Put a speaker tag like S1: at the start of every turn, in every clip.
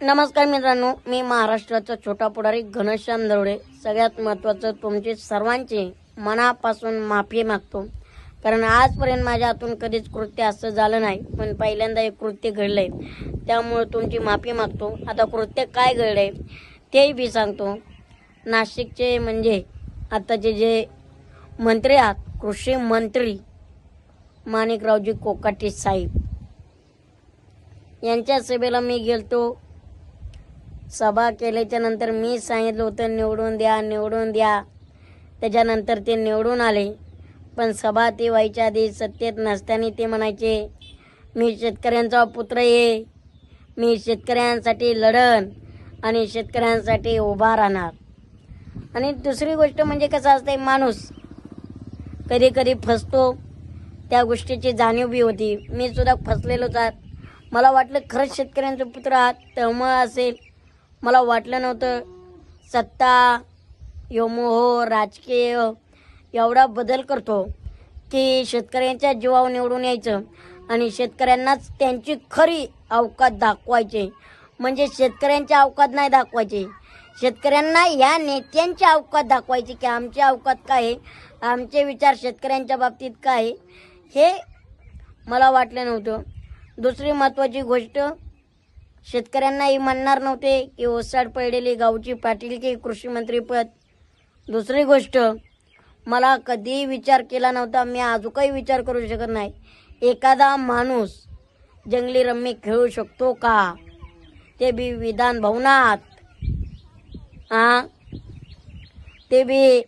S1: नमस्कार मित्रांनो, मी महाराष्ट्राचा छोटा पुढारी घनश्याम दरोडे. सगळ्यात महत्त्वाचं तुमची सर्वांची मनापासून माफी मागतो, कारण आजपर्यंत माझ्या हातून कधीच कृत्य असं झालं नाही, पण पहिल्यांदा एक कृत्य घडलंय, त्यामुळे तुमची माफी मागतो. आता कृत्य काय घडलंय तेही बी सांगतो. नाशिकचे म्हणजे आताचे जे मंत्री आहात, कृषी मंत्री माणिकरावजी कोकाटे साहेब यांच्या सभेला मी गेलतो. सभा केल्याच्या नंतर मी सांगितलं होतं निवडून द्या निवडून द्या. त्याच्यानंतर ते निवडून आले, पण सभा ती व्हायच्या आधी सत्तेत नसताना ते म्हणायचे मी शेतकऱ्यांचा पुत्र आहे, मी शेतकऱ्यांसाठी लढन आणि शेतकऱ्यांसाठी उभा राहणार. आणि दुसरी गोष्ट म्हणजे कसं असते, माणूस कधी कधी फसतो, त्या गोष्टीची जाणीव बी होती. मी सुद्धा फसलेलोच आहात. मला वाटलं खरंच शेतकऱ्यांचं पुत्र आहात, तळमळ असेल. मला वाटलं नव्हतं सत्ता मोह राजकीय एवढा बदल करतो की शेतकऱ्यांच्या जीवावर निवडून यायचं आणि शेतकऱ्यांनाच त्यांची खरी अवकात दाखवायचे. म्हणजे शेतकऱ्यांच्या अवकात नाही दाखवायचे, शेतकऱ्यांना या नेत्यांच्या अवकात दाखवायचे की आमची अवकात काय आहे, आमचे विचार शेतकऱ्यांच्या बाबतीत काय आहे, हे मला वाटलं नव्हतं. दुसरी महत्त्वाची गोष्ट, शेतकऱ्यांनाही म्हणणार नव्हते की ओसाड पडलेली गावची पाटील की कृषी मंत्रीपद. दुसरी गोष्ट, मला कधी विचार केला नव्हता, मी अजूनही विचार करू शकत नाही, एखादा माणूस जंगली रम्मी खेळू शकतो का, ते बी विधान भवनात. ते बी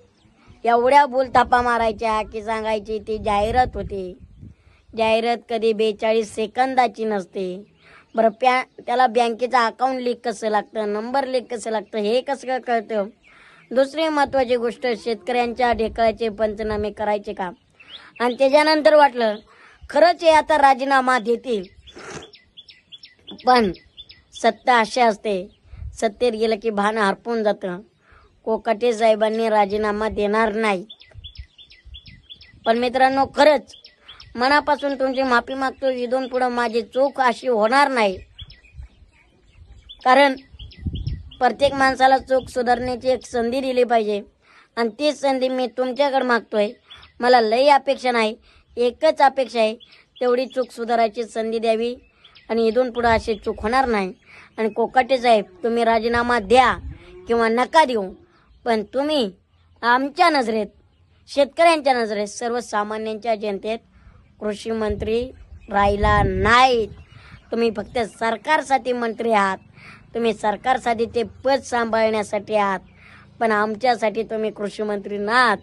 S1: एवढ्या बोलतापा मारायच्या की सांगायची ती जाहिरात होती. जाहिरात कधी 42 सेकंदाची नसते. बरं, त्याला बँकेचं अकाउंट लिंक कसं लागतं, नंबर लिंक कसं लागतं, हे कसं कळतं. दुसरी महत्त्वाची गोष्ट, शेतकऱ्यांच्या ढेकळाचे पंचनामे करायचे का. आणि त्याच्यानंतर वाटलं खरंच हे आता राजीनामा देतील, पण सत्ता अशी असते, सत्तेत गेलं की भान हरपून जातं. कोकाटे साहेबांनी राजीनामा देणार नाही. पण मित्रांनो, खरंच मनापासून तुमची माफी मागतो. इथून पुढं माझी चूक अशी होणार नाही, कारण प्रत्येक माणसाला चूक सुधारण्याची एक संधी दिली पाहिजे, आणि तीच संधी मी तुमच्याकडे मागतोय. मला लई अपेक्षा नाही, एकच अपेक्षा आहे, तेवढी चूक सुधारायची संधी द्यावी आणि इथून पुढं अशी चूक होणार नाही. आणि कोकाटे साहेब, तुम्ही राजीनामा द्या किंवा नका देऊ, पण तुम्ही आमच्या नजरेत, शेतकऱ्यांच्या नजरेत, सर्वसामान्यांच्या जनतेत कृषी मंत्री राहिला नाहीत. तुम्ही फक्त सरकारसाठी मंत्री आहात, तुम्ही सरकारसाठी ते पद सांभाळण्यासाठी आहात, पण आमच्यासाठी तुम्ही कृषी मंत्री नाहीत.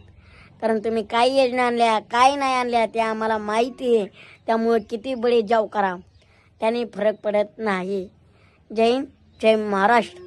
S1: कारण तुम्ही काय योजना आणल्या काय नाही आणल्या ते आम्हाला माहिती आहे. त्यामुळे किती बळे जाव करा, त्याने फरक पडत नाही. जय हिंद, जय महाराष्ट्र.